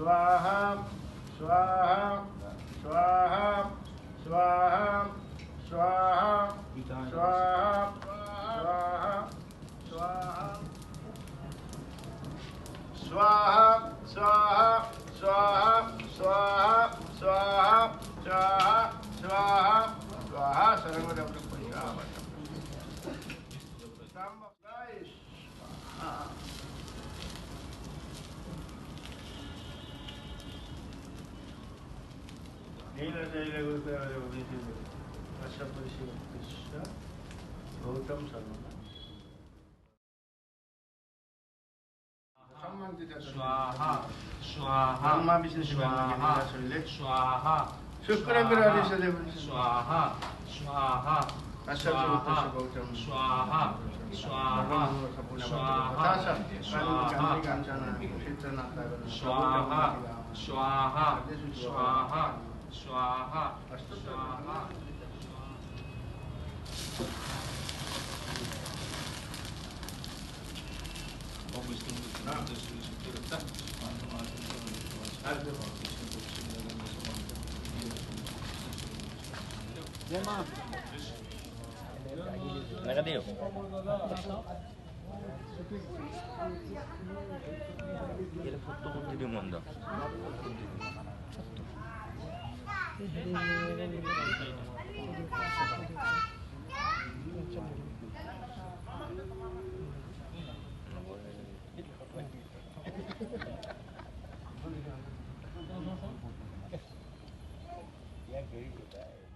स्वाहा स्वाहा स्वाहा स्वाहा स्वाहा स्वाहा स्वाहा स्वाहा स्वाहा स्वाहा स्वाहा स्वाहा स्वाहा स्वाहा स्वाहा सर्वदा गौतम शर्मा स्वाहा स्वाहा ब्रह्मा विष्णु स्वाहा स्वाहा शुक्र ग्रह स्वाहा स्वाहा स्वाहा स्वाहा स्वाहा स्वाहा स्वाहा स्वाहा स्वाहा स्वाहा स्वाहा Negativo. Ele foto con di mondo. Ya que